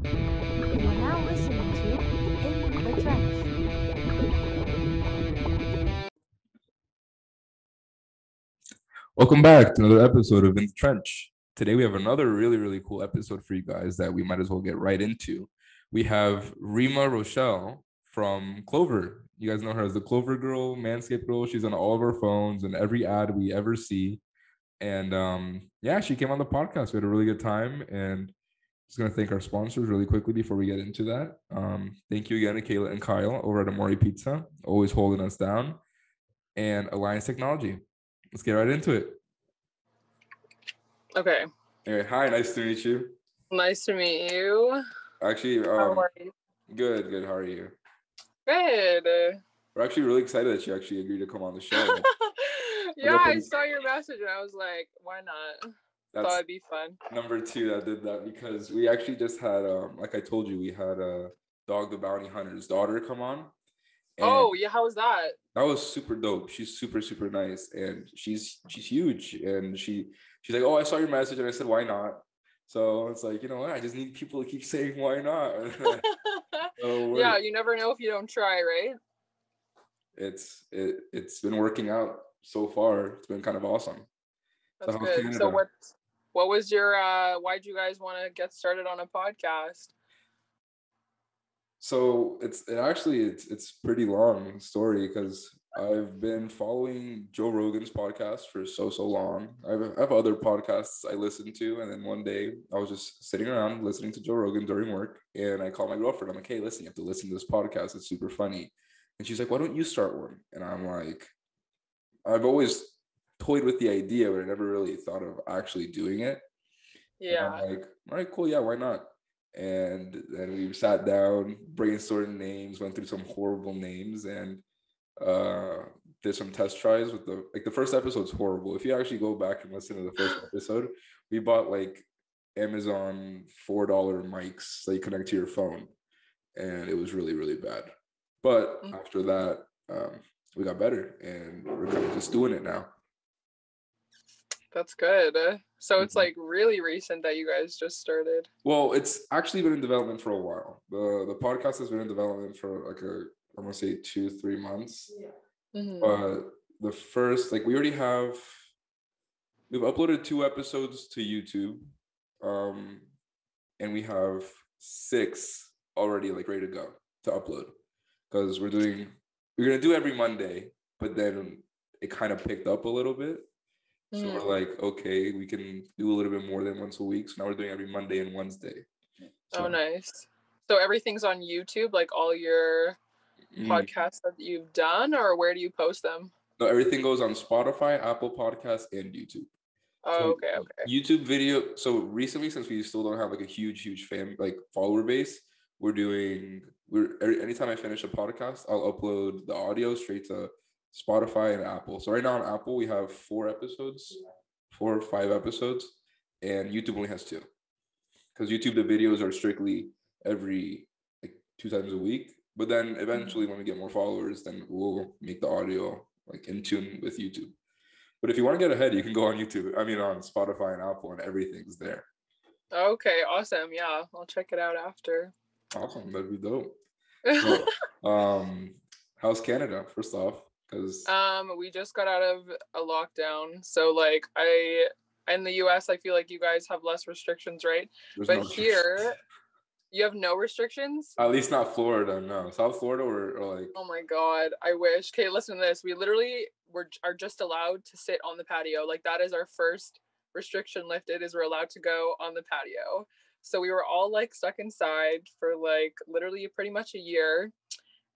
You are now listening to In the Trench. Welcome back to another episode of In the Trench. Today we have another really, really cool episode for you guys that we might as well get right into. We have Reema Rochelle from Clover. You guys know her as the Clover girl, Manscaped girl. She's on all of our phones and every ad we ever see. And yeah, she came on the podcast. We had a really good time. And just gonna thank our sponsors really quickly before we get into that. Thank you again to Kayla and Kyle over at Amori Pizza, always holding us down, and Alliance Technology. Let's get right into it. Okay. Hey, hi, nice to meet you. Nice to meet you. Actually, How are you? good. How are you? Good. We're actually really excited that you actually agreed to come on the show. Yeah, I saw your message and I was like, why not? Thought it'd be fun. Number two that did that because we actually just had, like I told you, we had Dog the Bounty Hunter's daughter come on. Oh, yeah, how was that? That was super dope. She's super, super nice, and she's huge. And she's like, oh, I saw your message, and I said, why not? So it's like, you know what? I just need people to keep saying why not. Yeah, you never know if you don't try, right? It's been working out so far. It's been kind of awesome. That's good. Canada? So what was your why'd you guys want to get started on a podcast? So it's pretty long story because I've been following Joe Rogan's podcast for so long. I have other podcasts I listen to, and then one day I was just sitting around listening to Joe Rogan during work, and I called my girlfriend. I'm like, hey, listen, you have to listen to this podcast. It's super funny. And she's like, why don't you start one? And I'm like, I've always toyed with the idea, but I never really thought of actually doing it. Yeah. And I'm like, all right, cool. Yeah, why not? And then we sat down, brainstormed names, went through some horrible names, and did some test tries with the first episode's horrible. If you actually go back and listen to the first episode, we bought like Amazon $4 mics that you connect to your phone, and it was really, really bad. But after that, we got better, and we're kind of just doing it now. That's good. So it's like really recent that you guys just started. Well, it's actually been in development for a while. The podcast has been in development for like I'm gonna say 2-3 months. Yeah. Mm-hmm. But the first, like, we've uploaded 2 episodes to YouTube, and we have 6 already like ready to go to upload, because we're gonna do every Monday, but then it kind of picked up a little bit. So we're like, okay, we can do a little bit more than once a week. So now we're doing every Monday and Wednesday. So. Oh, nice. So everything's on YouTube, like all your podcasts that you've done, or where do you post them? No, everything goes on Spotify, Apple Podcasts, and YouTube. Oh, so okay. YouTube video. So recently, since we still don't have like a huge follower base, anytime I finish a podcast, I'll upload the audio straight to Spotify and Apple. So right now on Apple we have 4 or 5 episodes, and YouTube only has 2, because YouTube, the videos are strictly every like 2 times a week. But then eventually when we get more followers, then we'll make the audio like in tune with YouTube. But if you want to get ahead, you can go on YouTube. I mean, on Spotify and Apple, and everything's there. Okay, awesome. Yeah, I'll check it out after. Awesome, that'd be dope. So, how's Canada, first off? Because we just got out of a lockdown, so like in the US, I feel like you guys have less restrictions, right? But here you have no restrictions. At least not Florida. No, South Florida or like. Oh my God, I wish. Okay, listen to this. We literally are just allowed to sit on the patio. Like, that is our first restriction lifted, is we're allowed to go on the patio. So we were all like stuck inside for like literally pretty much a year.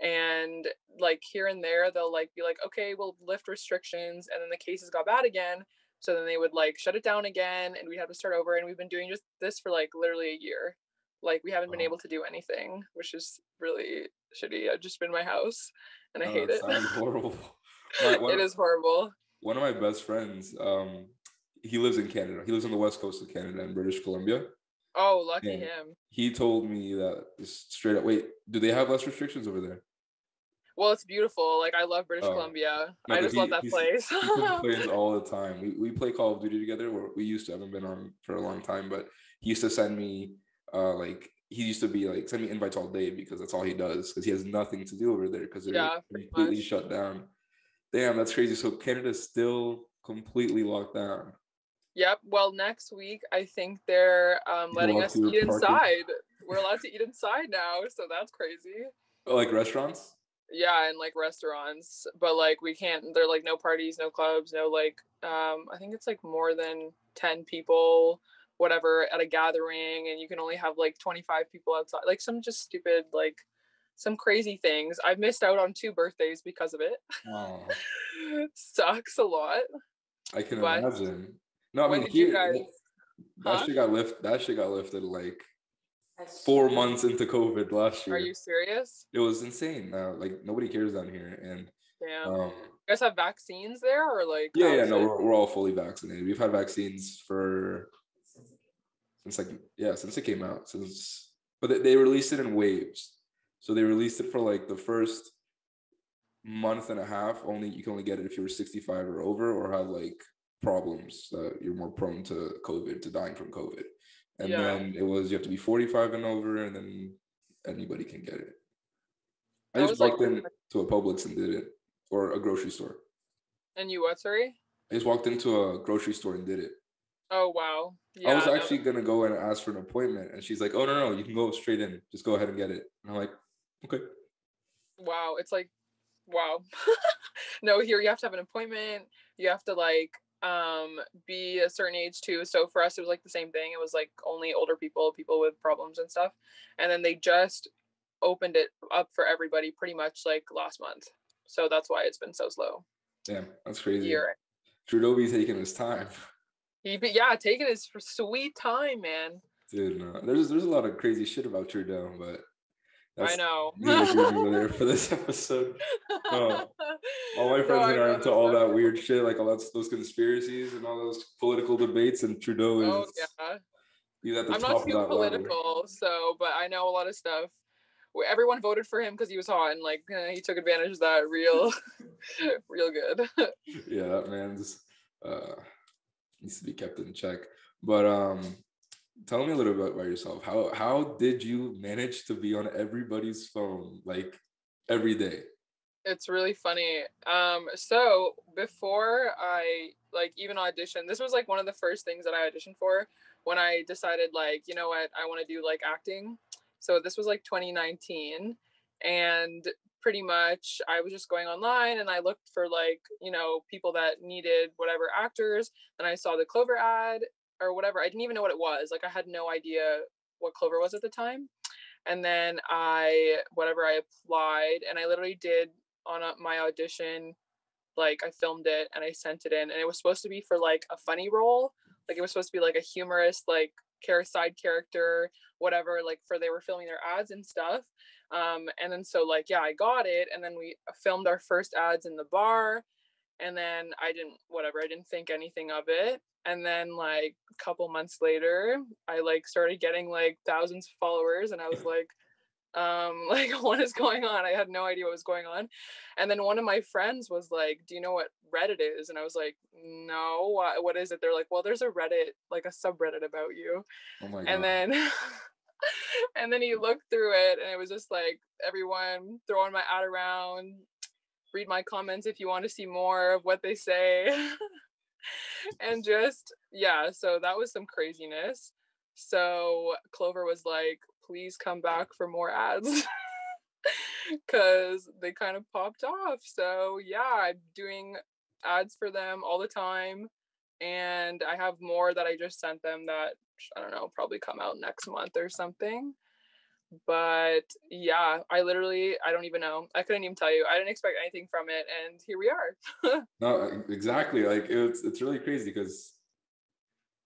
And like here and there, they'll like be like, okay, we'll lift restrictions. And then the cases got bad again. So then they would like shut it down again, and we had to start over. And we've been doing just this for like literally a year. Like, we haven't been able to do anything, which is really shitty. I've just been in my house and I hate it. Sounds horrible. It is horrible. One of my best friends, he lives in Canada. He lives on the west coast of Canada in British Columbia. Oh, lucky him. He told me that straight up. Wait, do they have less restrictions over there? Well, it's beautiful. Like, I love British Columbia. No, I just love that place. He complains all the time. We play Call of Duty together. We used to. Haven't been on for a long time, but he used to send me like he used to be like send me invites all day because that's all he does because he has nothing to do over there because they're Yeah, pretty completely much. shut down. Damn, that's crazy. So Canada's still completely locked down. Yep. Well, next week I think they're letting Walk us through eat parking, inside. We're allowed to eat inside now, so that's crazy. like restaurants. Yeah, and like restaurants, but like we can't. They're like no parties, no clubs, no like. I think it's like more than 10 people, whatever, at a gathering, and you can only have like 25 people outside. Like some just stupid like some crazy things. I've missed out on 2 birthdays because of it. Oh, Sucks a lot. I can But imagine. No, I when mean did you here guys? that Huh? shit got lifted. That shit got lifted like 4 months into COVID last Are year. you serious? It was insane. Like nobody cares down here, and Damn. um, You guys have vaccines there, or like yeah, how yeah, is no, it? we're all fully vaccinated. We've had vaccines for since it came out but they released it in waves. So they released it for like the first month and a half. Only you can only get it if you were 65 or over or have like problems that you're more prone to COVID, to dying from COVID. And Yeah. then it was you have to be 45 and over, and then anybody can get it. I I just was like, walked into a Publix and did it, or a grocery store. and you what? Sorry. I just walked into a grocery store and did it. Oh wow. I was Yeah. No. actually gonna go and ask for an appointment, and she's like, "Oh no, you can go straight in. Just go ahead and get it." And I'm like, "Okay." Wow. It's like, wow. No, here you have to have an appointment. You have to like be a certain age too. So for us, it was like the same thing. It was like only older people, people with problems and stuff. And then they just opened it up for everybody pretty much like last month. So that's why it's been so slow. Damn, that's crazy. Year. Trudeau be taking his time. Yeah, taking his sweet time, man. Dude, no. There's a lot of crazy shit about Trudeau, but I that's know. neither here nor there for this episode. No. All my No, friends I are know into that's all not. that weird shit, like those conspiracies and all those political debates, and Trudeau Oh is yeah. he's at the I'm not top of too that ladder. political, so but I know a lot of stuff. Everyone voted for him because he was hot, and like he took advantage of that real, real good. Yeah, that man's needs to be kept in check. But tell me a little bit about yourself. How did you manage to be on everybody's phone like every day? It's really funny. So before I like even auditioned, this was like one of the first things that I auditioned for when I decided like, you know what, I want to do like acting. So this was like 2019, and pretty much I was just going online and I looked for like, people that needed whatever actors, and I saw the Clover ad or whatever. I didn't even know what it was. Like I had no idea what Clover was at the time. And then I applied, and I literally did on my audition, like I filmed it and I sent it in, and it was supposed to be for like a funny role, like it was supposed to be like a humorous like side character, whatever, like for they were filming their ads and stuff. And then so like yeah, I got it, and then we filmed our first ads in the bar, and then I didn't think anything of it. And then like a couple months later, I like started getting like thousands of followers, and I was like, like what is going on? I had no idea what was going on. And then one of my friends was like, do you know what Reddit is? And I was like, no, what is it? They're like, well, there's a Reddit, like a subreddit about you. Oh my And god. then and then he looked through it, and it was just like everyone throwing my ad around, read my comments if you want to see more of what they say. And just yeah, so that was some craziness. So Clover was like, please come back for more ads. Because they kind of popped off. So yeah, I'm doing ads for them all the time, and I have more that I just sent them that I don't know, probably come out next month or something. But yeah, I don't even know. I couldn't even tell you. I didn't expect anything from it, and here we are. No, exactly. Like it's really crazy because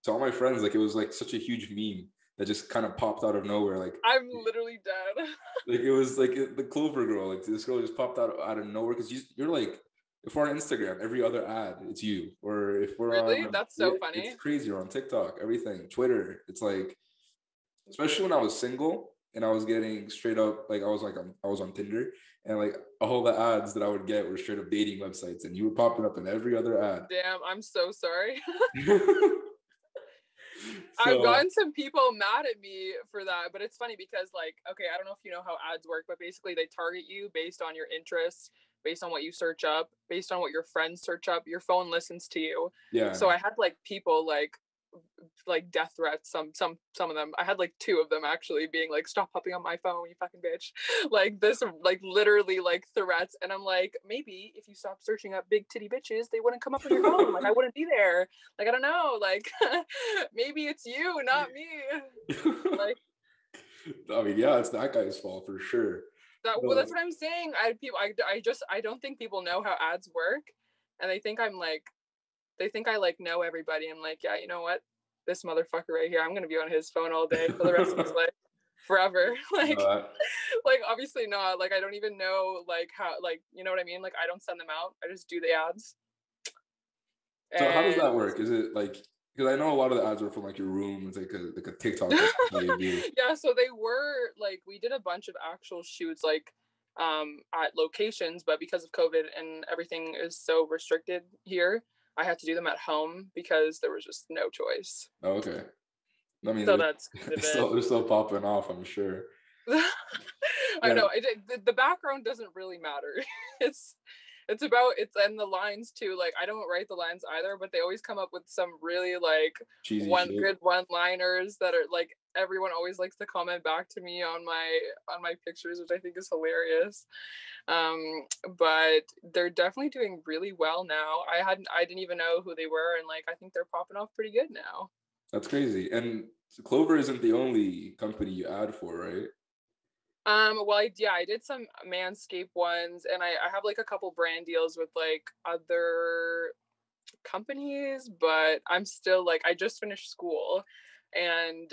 to all my friends, like it was like such a huge meme that just kind of popped out of nowhere. Like I'm literally dead. like it was like the Clover girl. Like this girl just popped out of nowhere because you're like, if we're on Instagram, every other ad it's you, or if we're Really? on That's yeah, so it's funny. crazy. Or on TikTok, everything, Twitter. It's like, especially when I was single and I was getting straight up like I was on Tinder, and like all the ads that I would get were straight up dating websites, and you were popping up in every other ad. Damn, I'm so sorry. I've So gotten some people mad at me for that, but it's funny because, like, okay, I don't know if you know how ads work, but basically they target you based on your interests, based on what you search up, based on what your friends search up. Your phone listens to you. yeah. So I had like people like death threats. Some of them. I had like 2 of them actually being like, "Stop popping on my phone, you fucking bitch!" Like this, like literally like threats. And I'm like, maybe if you stop searching up big titty bitches, they wouldn't come up on your phone. Like I wouldn't be there. Like I don't know. Like maybe it's you, not me. Like I mean, yeah, it's that guy's fault for sure. that. Well, But that's what I'm saying. I don't think people know how ads work, and they think I like know everybody. I'm like, yeah, you know what? This motherfucker right here, I'm gonna be on his phone all day for the rest of his life, forever. Like, uh, like obviously not. Like I don't even know like how, like, you know what I mean? Like I don't send them out. I just do the ads. so how does And that work? Is it like, because I know a lot of the ads are from like your room, it's like a TikTok that you do. yeah, so they were like, we did a bunch of actual shoots like at locations, but because of COVID and everything is so restricted here, I had to do them at home because there was just no choice. Oh, okay. I mean, So that's kind of it. they're still popping off, I'm sure. I Yeah. know the background doesn't really matter. It's about it's and the lines too. Like I don't write the lines either, but they always come up with some really like Cheesy shit. good one-liners that are like everyone always likes to comment back to me on my pictures, which I think is hilarious. But they're definitely doing really well now. I didn't even know who they were, and like I think they're popping off pretty good now. That's crazy. And Clover isn't the only company you ad for, right? Well, I did some Manscaped ones, and I have like a couple brand deals with like other companies, but I'm still like, I just finished school, and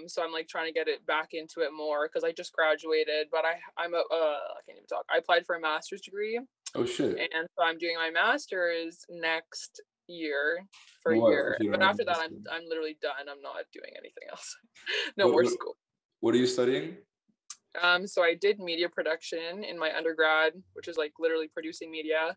so I'm like trying to get it back into it more because I just graduated, but I can't even talk. I applied for a master's degree, Oh shit. and so I'm doing my master's next year for a What, year, if you don't but mind after that asking? I'm literally done. I'm not doing anything else. No What, more what, school. what are you studying? So I did media production in my undergrad, which is like literally producing media.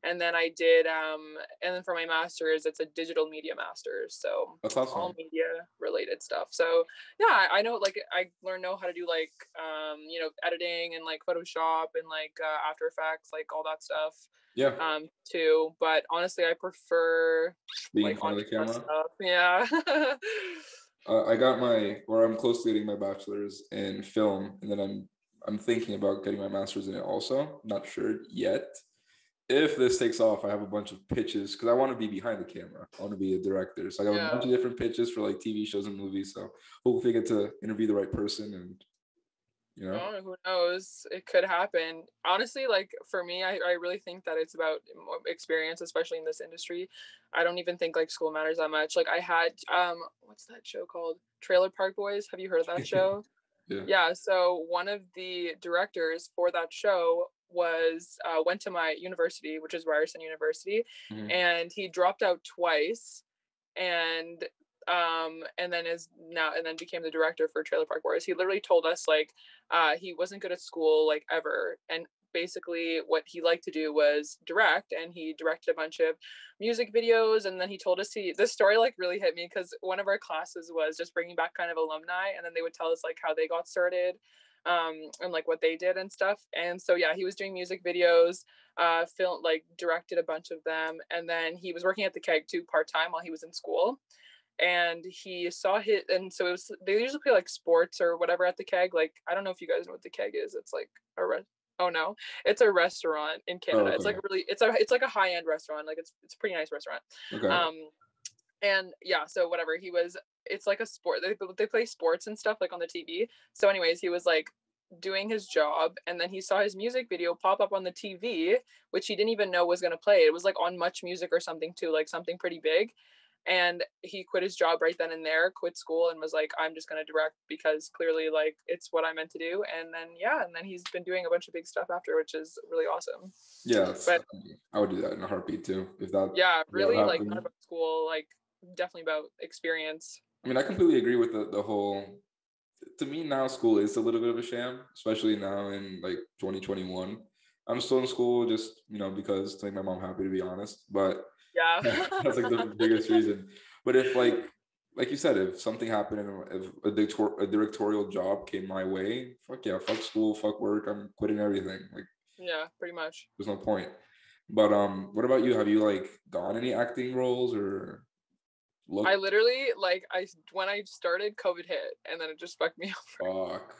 And then I did, and then for my master's, it's a digital media master's. So That's all awesome. media related stuff. So yeah, I know, like I know how to do like, editing and like Photoshop and like After Effects, like all that stuff. Yeah. Too. But honestly, I prefer Being in like front on of the camera. stuff. Yeah. I'm close to getting my bachelor's in film, and then I'm thinking about getting my master's in it also. Not sure yet. If this takes off, I have a bunch of pitches because I want to be behind the camera. I want to be a director. So I have a bunch of different pitches for like TV shows and movies. So hopefully I get to interview the right person, and Oh, who knows? It could happen. Honestly, like for me, I really think that it's about experience, especially in this industry. I don't even think like school matters that much. Like I had what's that show called? Trailer Park Boys. Have you heard of that show? Yeah. Yeah, so one of the directors for that show was went to my university, which is Ryerson University, Mhm. and he dropped out twice, and then became the director for Trailer Park Boys. He literally told us like he wasn't good at school like ever, and basically what he liked to do was direct, and he directed a bunch of music videos. And then he told us this story like really hit me because one of our classes was just bringing back kind of alumni, and then they would tell us like how they got started, and like what they did and stuff. And so yeah, he was doing music videos, like directed a bunch of them, and then he was working at the keg too part-time while he was in school. And he saw his, and so it was, they usually play like sports or whatever at the keg. Like I don't know if you guys know what the keg is. It's like oh no, it's a restaurant in Canada. okay. It's like really, it's like a high-end restaurant. Like it's a pretty nice restaurant. Okay. And yeah, so whatever, it's like a sport. They play sports and stuff like on the TV. So anyways, he was like doing his job, and then he saw his music video pop up on the TV, which he didn't even know was going to play. It was like on Much Music or something too, like something pretty big. And he quit his job right then and there, quit school, and was like, I'm just going to direct because clearly like it's what I meant to do. And then he's been doing a bunch of big stuff after, which is really awesome. Yeah, but I would do that in a heartbeat too. If that really that like not about school, like definitely about experience. I mean, I completely agree with the whole, to me now school is a little bit of a sham, especially now in like 2021. I'm still in school just, because to make my mom happy, to be honest. But Yeah. that's like the biggest reason. But if like like you said, if something happened and if a directorial job came my way, fuck yeah, fuck school, fuck work, I'm quitting everything. Like, Yeah, pretty much. there's no point. But what about you? Have you like gone any acting roles or I looked? literally like when I started, COVID hit, and then it just fucked me over. Fuck.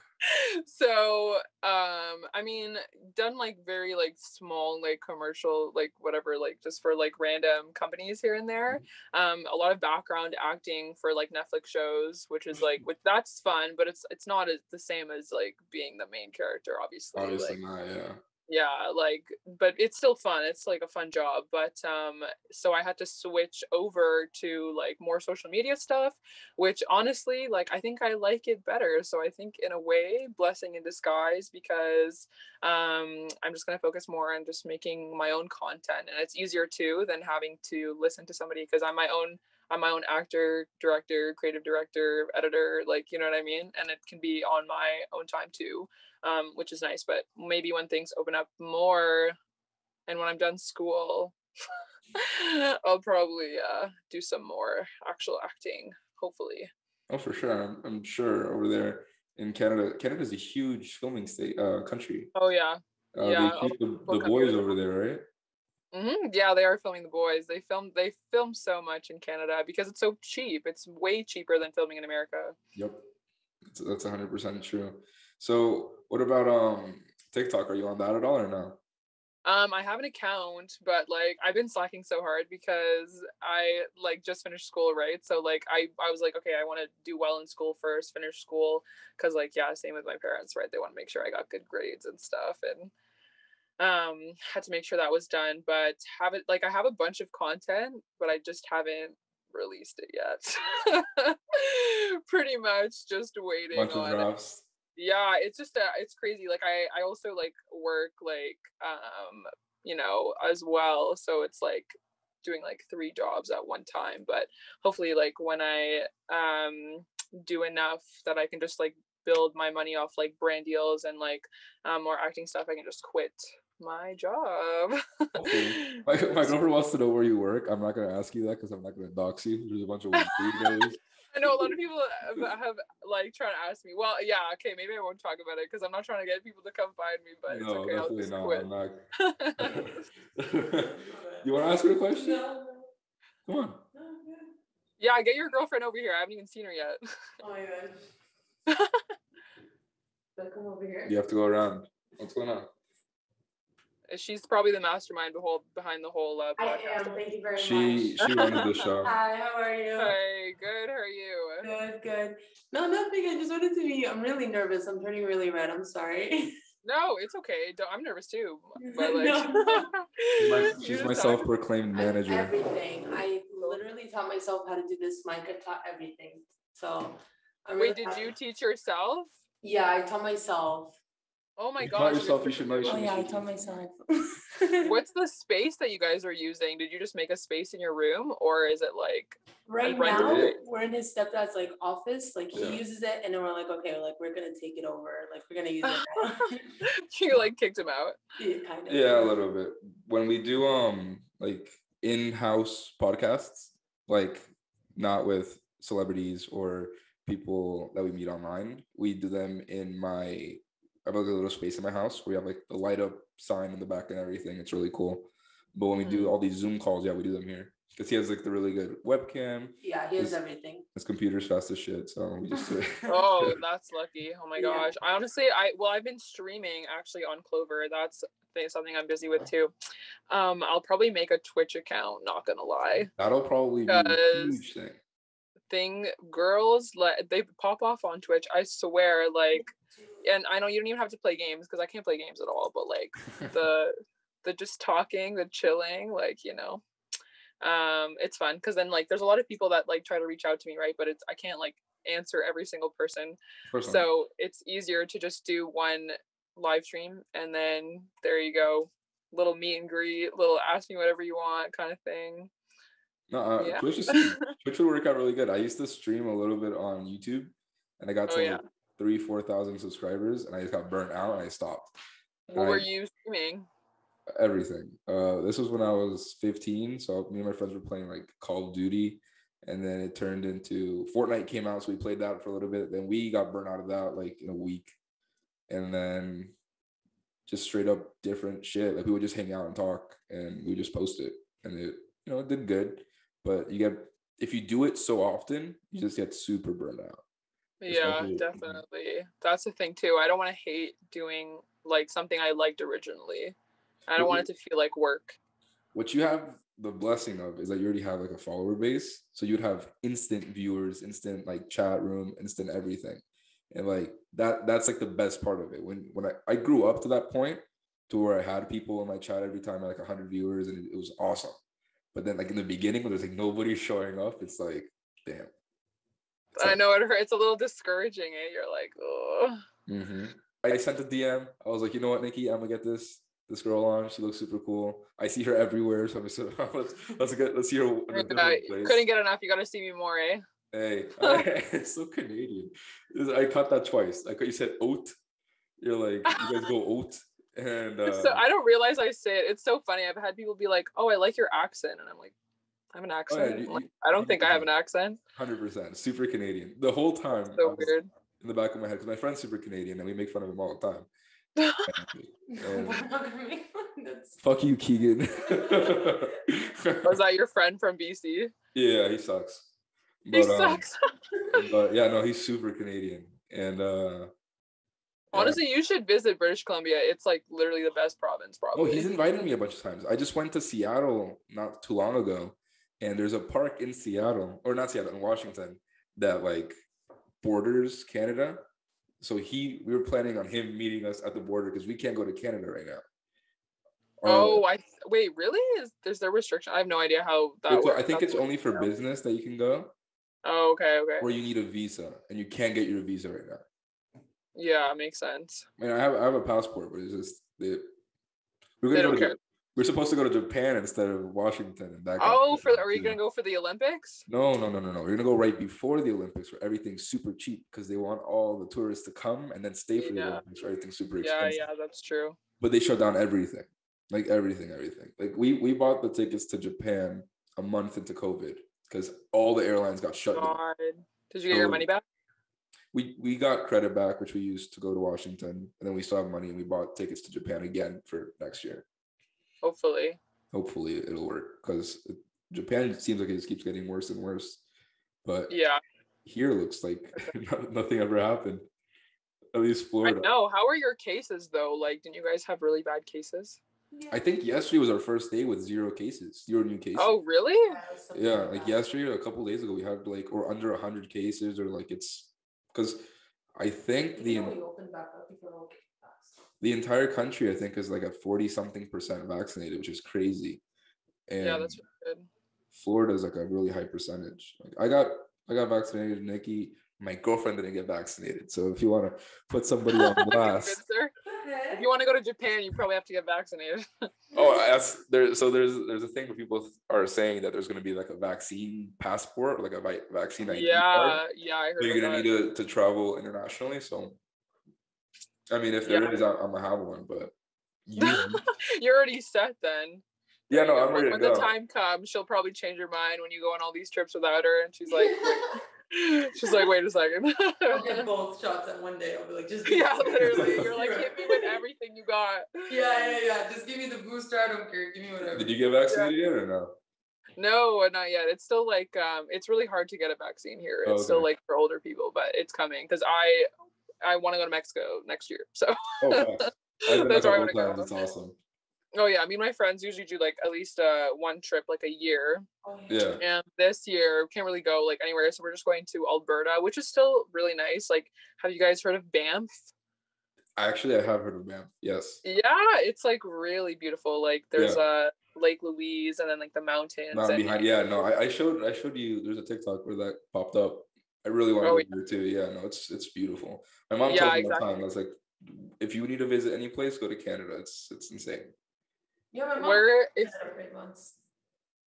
So I mean, done like very like small like commercial like whatever like just for like random companies here and there. A lot of background acting for like Netflix shows, which is like that's fun, but it's not the same as like being the main character, obviously. Obviously Like not. Yeah. yeah, like, but it's still fun. It's like a fun job. But so I had to switch over to like more social media stuff, which honestly, like, I think I like it better. So I think in a way, blessing in disguise, because I'm just gonna focus more on just making my own content, and it's easier too than having to listen to somebody, because I'm my own actor, director, creative director, editor, like, you know what I mean? And it can be on my own time too, which is nice. But maybe when things open up more and when I'm done school, I'll probably do some more actual acting, hopefully. Oh, for sure. I'm sure over there in Canada. Canada's a huge filming state, country. Oh, yeah. They Yeah. A lot shoot of the people come boys here. over there, right? Yeah, they are filming The Boys. They film so much in Canada because it's so cheap. It's way cheaper than filming in America. Yep. That's 100% true. So what about TikTok? Are you on that at all or no? I have an account, but like I've been slacking so hard because I like just finished school, right? So like I was like, okay, I want to do well in school first, finish school, because like yeah, same with my parents, right? They want to make sure I got good grades and stuff, and had to make sure that was done. But have it like I have a bunch of content, but I just haven't released it yet. Pretty much just waiting Bunch of on. drafts. Yeah, it's just it's crazy. Like I also like work like you know, as well, so it's like doing like 3 jobs at one time. But hopefully like when I do enough that I can just like build my money off like brand deals and like more acting stuff, I can just quit my job. Hopefully. My girlfriend wants to know where you work. I'm not gonna ask you that because I'm not gonna dox you. There's a bunch of weirdos. I know a lot of people have like trying to ask me. Well, yeah, okay, maybe I won't talk about it because I'm not trying to get people to come find me. But it's No, okay. I'll definitely just not. quit. I'm not. You want to ask her a question? No. Come on. Yeah, get your girlfriend over here. I haven't even seen her yet. Oh my gosh. So come over here. You have to go around. What's going on? She's probably the mastermind behind the whole I podcast. am. Thank you very much. She runs the show. Hi, how are you? Hey, good. How are you? Good, good. No, nothing. I just wanted to be. I'm really nervous. I'm turning really red. I'm sorry. No, it's okay. I'm nervous too. But like, No. She's my self-proclaimed manager. Everything. I literally taught myself how to do this mic. I taught everything. So. Wait, did you teach yourself? Yeah, I taught myself. Oh my You gosh. taught yourself, you should know. Oh yeah, I taught myself. What's the space that you guys are using? Did you just make a space in your room, or is it like right like now rented? we're in his stepdad's like office, like he Yeah. uses it, and then we're like, okay, like we're gonna take it over, like we're gonna use it now. You like kicked him out? Yeah, kind of. Yeah, a little bit. When we do like in-house podcasts, like not with celebrities or people that we meet online, we do them in I have like a little space in my house where we have like the light up sign in the back and everything. It's really cool. But when we do all these Zoom calls, yeah, we do them here because he has like the really good webcam. Yeah, he has everything. His computer's fast as shit, so we just. Oh, that's lucky. Oh my Yeah. gosh. I honestly, I've been streaming actually on Clover. That's something I'm busy with too. I'll probably make a Twitch account. Not gonna lie. That'll probably be a huge thing. Girls, like they pop off on Twitch. I swear, like. And I know you don't even have to play games because I can't play games at all, but like the just talking, the chilling, like, you know, it's fun because then like there's a lot of people that like try to reach out to me, right? But I can't like answer every single person. So it's easier to just do one live stream and then there you go, little meet and greet, little ask me whatever you want kind of thing. No, Yeah. Twitch would work out really good. I used to stream a little bit on YouTube and I got to like 3,000-4,000 subscribers and I just got burnt out and I stopped. What were you streaming? Everything. This was when I was 15, so me and my friends were playing like Call of Duty And then it turned into Fortnite came out, so we played that for a little bit. Then we got burnt out of that like in a week. And then just straight up different shit. Like we would just hang out and talk, and we just post it, and it, it did good. But if you do it so often, you just get super burned out. Yeah, Especially, definitely. That's the thing too. I don't want to hate doing like something I liked originally. I don't want it to feel like work. What you have the blessing of is that you already have like a follower base, so you'd have instant viewers, instant like chat room, instant everything. And like that's like the best part of it. When I grew up to that point to where I had people in my chat every time, like 100 viewers, and it was awesome. But then like in the beginning when there's like nobody showing up, it's like, damn. I know it hurts. It's a little discouraging. You're like, oh. Mm-hmm. I sent a DM. I was like, you know what, Nikki, I'm gonna get this girl on. She looks super cool. I see her everywhere, so I'm just let's see her in a different place. Couldn't get enough. You got to see me more, eh? Hey, it's so Canadian. I caught that twice. You said oat. You're like, you guys go oat. And so I don't realize I say it. It's so funny. I've had people be like, "Oh, I like your accent," and I'm like, "I have an accent." Oh, yeah, I don't think I have an accent. 100%, super Canadian. The whole time, so weird. In the back of my head, because my friend's super Canadian, and we make fun of him all the time. Fuck you, Keegan. Was that your friend from BC? Yeah, he sucks. He sucks. But yeah, no, he's super Canadian, and honestly, you should visit British Columbia. It's like literally the best province, probably. Oh, he's invited me a bunch of times. I just went to Seattle not too long ago, and there's a park in Seattle, or not Seattle, in Washington, that like borders Canada. So we were planning on him meeting us at the border because we can't go to Canada right now. Wait, really? Is there restriction? I have no idea how that works. I think it's only for business that you can go. Oh, okay. Or you need a visa, and you can't get your visa right now. Yeah, it makes sense. I mean, I have a passport, but it's just we're supposed to go to Japan instead of Washington and that. Are you gonna go for the Olympics? No. We're gonna go right before the Olympics, where everything's super cheap because they want all the tourists to come and then stay for the Olympics, where everything's super expensive. Yeah, that's true. But they shut down everything, like everything. Like we bought the tickets to Japan a month into COVID because all the airlines got shut down. Did you get your money back? We got credit back, which we used to go to Washington, and then we still have money, and we bought tickets to Japan again for next year. Hopefully it'll work, because Japan seems like it just keeps getting worse and worse. But yeah, here looks like nothing ever happened. At least Florida. I know. How are your cases though? Like, didn't you guys have really bad cases? I think yesterday was our first day with 0 new cases. Oh, really? Yeah, like yesterday, a couple days ago, we had like, or under 100 cases, or like it's because I think the entire country, I think, is like at 40-something% vaccinated, which is crazy. And yeah, that's really good. Florida is like a really high percentage. Like I got vaccinated, Nikki. My girlfriend didn't get vaccinated. So if you want to put somebody on blast, if you want to go to Japan, you probably have to get vaccinated. there's a thing where people are saying that there's going to be like a vaccine passport, like a vaccine ID card. Yeah, I heard. You're going to need to travel internationally. So, I mean, if there is, I'm gonna have one. But you're already set then. Yeah, no, I'm ready to go. When the time comes, she'll probably change her mind when you go on all these trips without her, and she's like, wait a second. I'll get both shots at one day. I'll be like, just literally, you're like, hit me with everything you got. Yeah. Just give me the booster. I don't care. Give me whatever. Did you get vaccinated yet or no? No, not yet. It's still like it's really hard to get a vaccine here. It's still like for older people, but it's coming because I want to go to Mexico next year. So that's where I want to go. It's awesome. Oh yeah, I mean my friends usually do like at least one trip like a year. Yeah. And this year we can't really go like anywhere, so we're just going to Alberta, which is still really nice. Like, have you guys heard of Banff? I have heard of Banff. Yes. Yeah, it's like really beautiful. Like there's Lake Louise and then like the mountains. Behind. Yeah, no, I showed you. There's a TikTok where that popped up. I really want to go there too. Yeah, no, it's beautiful. My mom told me one time, I was like, if you need to visit any place, go to Canada. It's insane. Yeah, my mom for 8 months.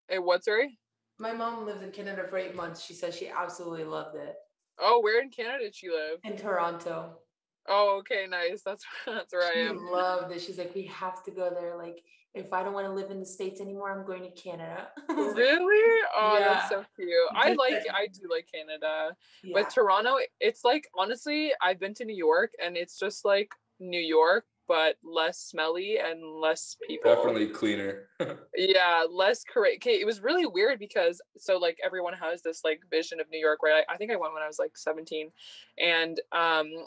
Hey, what, sorry? My mom lives in Canada for 8 months. She says she absolutely loved it. Oh, where in Canada did she live? In Toronto. Oh, okay, nice. That's where I She am. loved it. She's like, we have to go there. Like, if I don't want to live in the States anymore, I'm going to Canada. I was like, Really? Oh, yeah. that's so cute. Just like, I do like Canada. yeah. But Toronto, it's like, honestly, I've been to New York and it's just like New York, but less smelly and less people. Definitely cleaner. Yeah, less correct. Okay, it was really weird because so like everyone has this like vision of New York, right? I think I went when I was like 17, and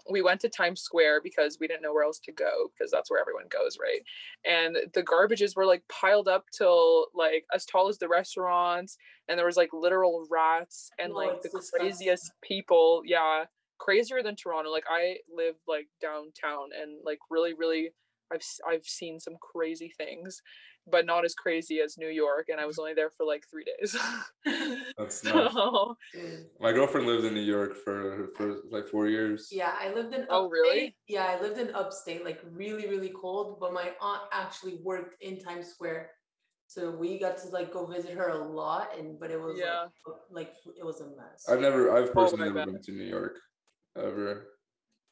we went to Times Square because we didn't know where else to go because that's where everyone goes, right? And the garbages were like piled up till like as tall as the restaurants, and there was like literal rats and No, like it's the disgusting. craziest people. Yeah, crazier than Toronto. Like I live like downtown and like really I've seen some crazy things, but not as crazy as New York, and I was only there for like 3 days. That's nice. So, My girlfriend lives in New York for like 4 years. Yeah, I lived in upstate. Oh, really? Yeah, I lived in upstate, like really cold, but my aunt actually worked in Times Square. So we got to like go visit her a lot, but it was Yeah. like it was a mess. I've personally I never bet. been to New York ever.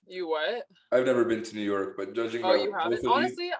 You what? I've never been to New York, but judging Oh, by you what haven't? both of you, Honestly,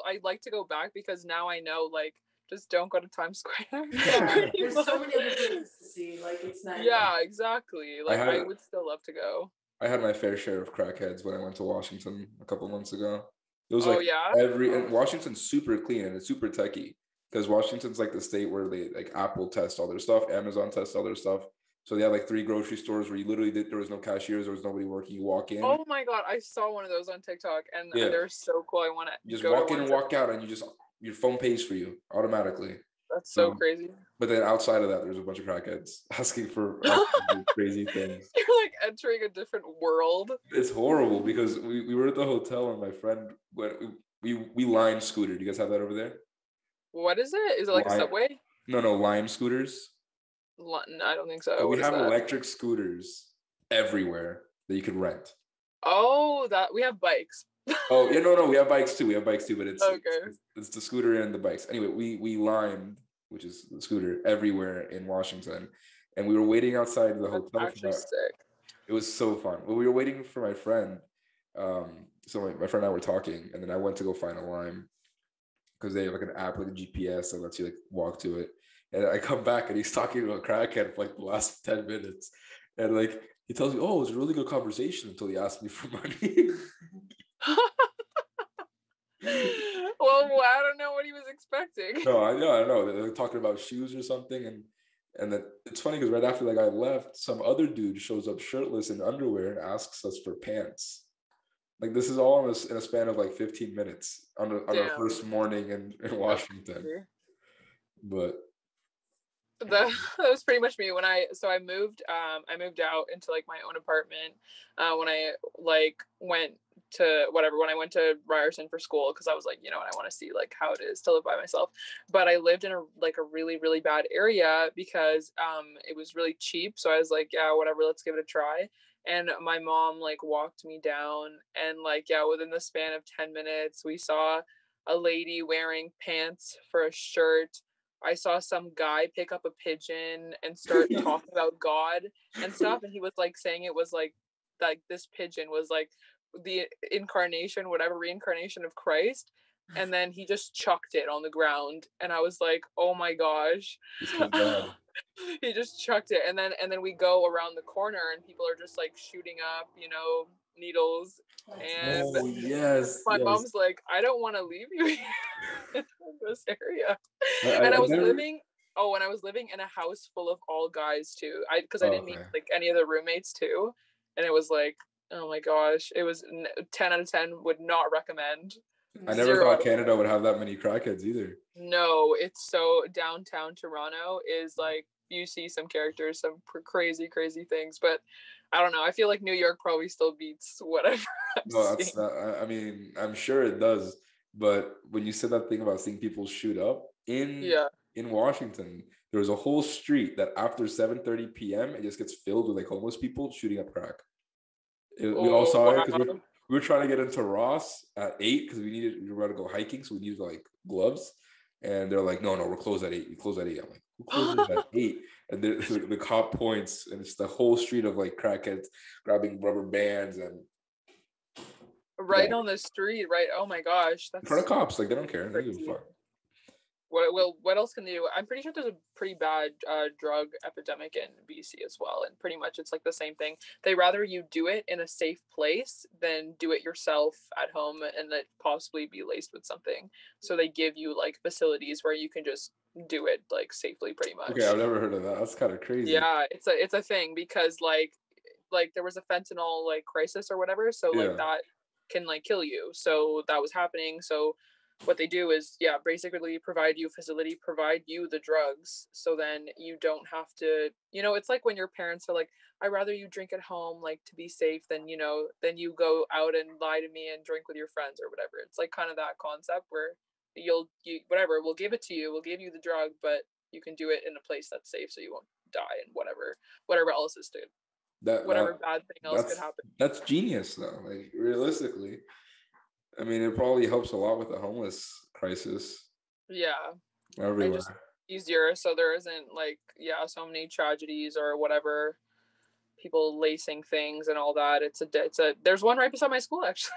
I'd like to go back because now I know like just don't go to Times Square. Yeah, Pretty there's so many other much. places to see. Like it's nice. Yeah, exactly. I Like had I would still love to go. I had my fair share of crackheads when I went to Washington a couple months ago. It was Oh like yeah. and Washington's super clean and it's super techy because Washington's like the state where they like Apple tests all their stuff, Amazon tests all their stuff. So they have like 3 grocery stores where you literally there was no cashiers, there was nobody working. You walk in, Oh my god, I saw one of those on TikTok and yeah, they're so cool. I want you to just go to walk in one. and walk out, and your phone pays for you automatically. That's so crazy. But then outside of that, there's a bunch of crackheads asking for crazy things. You're like entering a different world. It's horrible because we were at the hotel and my friend went. We Lime scooter. Do you guys have that over there? What is it? Is it like a Lime. subway? No, Lime scooters. I don't think so. So we What is have that? electric scooters everywhere that you can rent. Oh, that we have bikes. Oh yeah, no, we have bikes too. But Okay. it's the scooter and the bikes. Anyway, we limed, which is the scooter, everywhere in Washington, and we were waiting outside the That's hotel. actually sick. It was so fun. Well, we were waiting for my friend. So my friend and I were talking, and then I went to go find a lime because they have like an app with a GPS that lets you like walk to it. And I come back and he's talking to a crackhead for like the last 10 minutes. And like he tells me, oh, it was a really good conversation until he asked me for money. Well, I don't know what he was expecting. No, I know. They're talking about shoes or something. And then it's funny because right after that guy left, some other dude shows up shirtless in underwear and asks us for pants. Like this is all in a span of like 15 minutes on our first morning in Washington. But that was pretty much me when I moved out into like my own apartment when I like went to when I went to Ryerson for school because I was like, you know what, I want to see like how it is to live by myself. But I lived in a really bad area because it was really cheap, so I was like, yeah, whatever, let's give it a try. And my mom like walked me down and like, yeah, within the span of 10 minutes we saw a lady wearing pants for a shirt. I saw some guy pick up a pigeon and start talking about God and stuff. And he was like saying it was like this pigeon was like the incarnation, whatever reincarnation of Christ. And then he just chucked it on the ground. And I was like, oh my gosh. He just chucked it. And then we go around the corner and people are just like shooting up, you know, needles. And yes, my mom's like, I don't want to leave you here in this area. And I was living in a house full of all guys too. Because I didn't meet like any of the roommates too. And it was like, oh my gosh, it was 10 out of 10, would not recommend. I never thought Canada would have that many crackheads either. No, it's so downtown Toronto is like, you see some characters, some crazy things, but I don't know. I feel like New York probably still beats whatever. I mean, I'm sure it does. But when you said that thing about seeing people shoot up in Washington, there was a whole street that after 7:30 p.m. it just gets filled with like homeless people shooting up crack. We all saw it because we were trying to get into Ross at 8 because we were about to go hiking, so we needed like gloves. And they're like, no, we're closed at 8. We close at 8. I'm like, who closes at 8? And the cop points, and it's the whole street of like crackheads grabbing rubber bands and Right Yeah. on the street, right? Oh my gosh, In front that's of cops, like they don't care. They give a crazy. fuck. What else can they do? I'm pretty sure there's a pretty bad drug epidemic in BC as well, and pretty much it's like the same thing. They rather you do it in a safe place than do it yourself at home and that possibly be laced with something. So they give you like facilities where you can just do it like safely, pretty much. Okay, I've never heard of that. That's kind of crazy. Yeah, it's a thing because like there was a fentanyl like crisis or whatever, so Yeah. like that can like kill you. So that was happening. So what they do is basically provide you facility, provide you the drugs, so then you don't have to, it's like when your parents are like, I'd rather you drink at home like to be safe than than you go out and lie to me and drink with your friends or whatever. It's like kind of that concept where whatever, we'll give it to you, we'll give you the drug, but you can do it in a place that's safe so you won't die and whatever else is whatever bad thing else could happen. That's genius though. Like realistically, I mean, it probably helps a lot with the homeless crisis. Yeah. Everywhere. And just easier, so there isn't like so many tragedies or whatever, people lacing things and all that. It's a there's one right beside my school actually.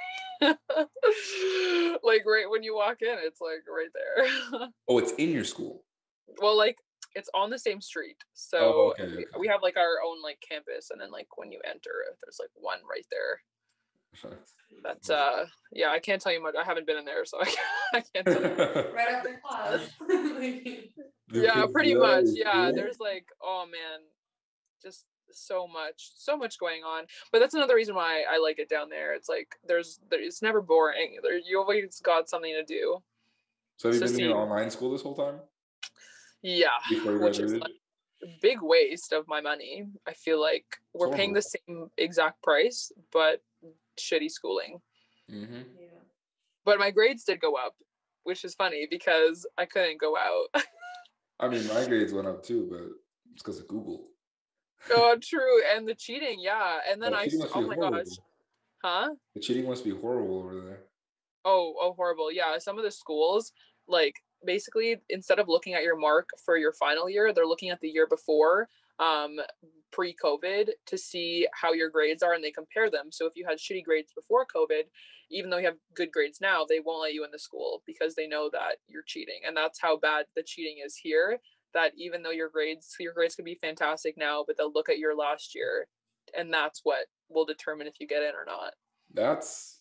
Like right when you walk in, it's like right there. Oh, it's in your school. Well, like it's on the same street, so okay. We have like our own like campus, and then like when you enter, there's like one right there. That's I can't tell you much. I haven't been in there, so I can't tell you. Right after class. Yeah, pretty much. Yeah, there's like, oh man, just so much going on. But that's another reason why I like it down there. It's like it's never boring. You always got something to do. So have you been in online school this whole time? Yeah, which is like a big waste of my money. I feel like we're paying the same exact price, but shitty schooling. Mm-hmm. Yeah. But my grades did go up, which is funny because I couldn't go out. I mean, my grades went up too, but it's because of Google. Oh, true. And the cheating, yeah. And then oh my gosh. Huh? The cheating must be horrible over there. Oh, horrible. Yeah. Some of the schools, like, basically, instead of looking at your mark for your final year, they're looking at the year before, pre-COVID, to see how your grades are, and they compare them. So if you had shitty grades before COVID, even though you have good grades now, they won't let you in the school because they know that you're cheating. And that's how bad the cheating is here, that even though your grades could be fantastic now, but they'll look at your last year, and that's what will determine if you get in or not. That's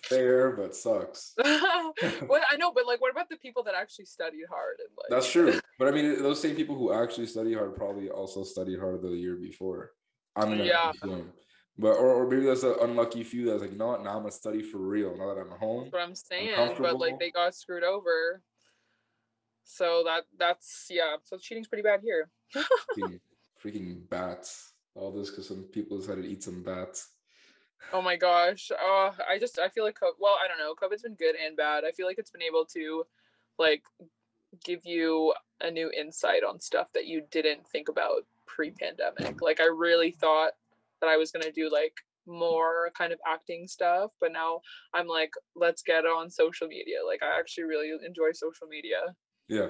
fair, but sucks. Well, I know, but like, what about the people that actually studied hard? And like, that's true. But I mean, those same people who actually study hard probably also studied hard the year before. I'm gonna assume. But or maybe there's an unlucky few that's like, you know what? Now I'm gonna study for real. Now that I'm home. That's what I'm saying. But like, they got screwed over. So that's So cheating's pretty bad here. freaking bats. All this because some people decided to eat some bats. Oh my gosh. Oh, I feel like, I don't know. COVID's been good and bad. I feel like it's been able to like give you a new insight on stuff that you didn't think about pre-pandemic. Like I really thought that I was going to do like more kind of acting stuff, but now I'm like, let's get on social media. Like I actually really enjoy social media. Yeah.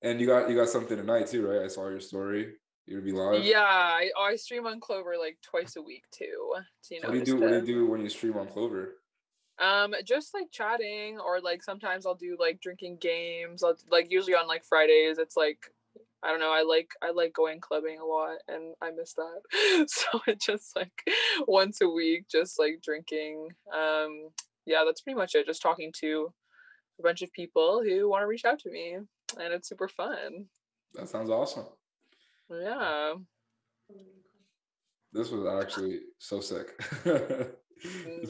And you got something tonight too, right? I saw your story. You're gonna be live? Yeah, I stream on Clover like twice a week too. So, what do you do when you stream on Clover? Just like chatting, or like sometimes I'll do like drinking games. Like usually on like Fridays, it's like, I don't know, I like going clubbing a lot and I miss that. So it's just like once a week, just like drinking. Yeah, that's pretty much it. Just talking to a bunch of people who want to reach out to me, and it's super fun. That sounds awesome. Yeah. This was actually so sick.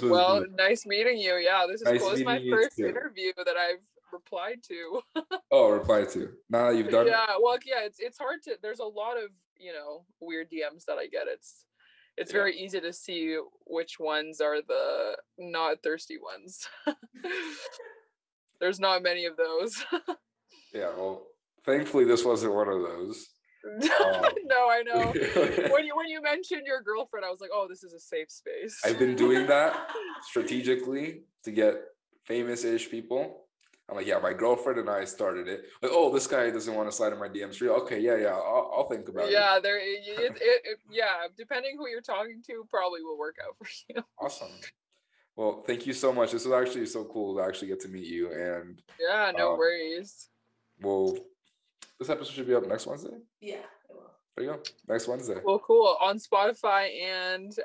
Well, nice meeting you. Yeah, this is my first interview that I've replied to. Replied to. Now that you've done it. Yeah, well, yeah, it's hard to. There's a lot of weird DMs that I get. It's very easy to see which ones are the not thirsty ones. There's not many of those. Yeah, well, thankfully this wasn't one of those. No, I know. When you mentioned your girlfriend, I was like, oh, this is a safe space. I've been doing that strategically to get famous-ish people. I'm like, yeah, my girlfriend and I started it. Like, oh, this guy doesn't want to slide in my DMs. Okay, yeah, I'll think about it. Yeah, depending who you're talking to, probably will work out for you. Awesome. Well, thank you so much. This was actually so cool to actually get to meet you. And Yeah, no worries. well, this episode should be up next Wednesday. Yeah, it will. There you go. Next Wednesday. Well, cool. On Spotify and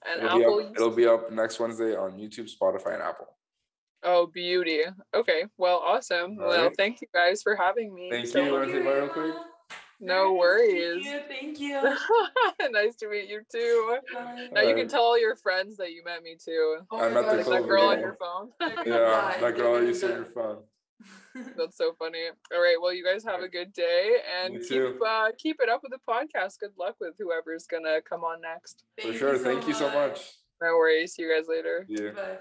Apple. It'll be up next Wednesday on YouTube, Spotify, and Apple. Oh, beauty. Okay. Well, awesome. All Well, right. thank you guys for having me. Thank so you. much. Want to say bye real quick? No worries. Thank you. Nice to meet you too. Bye. Now you can tell all your friends that you met me too. Oh I my met God, the Like Clover that girl on girl. your phone. Yeah, that girl you see on your phone. That's so funny. All right. Well, you guys have a good day and You keep too. keep it up with the podcast. Good luck with whoever's gonna come on next. For sure. Thank you so much. No worries. See you guys later. Yeah. Bye.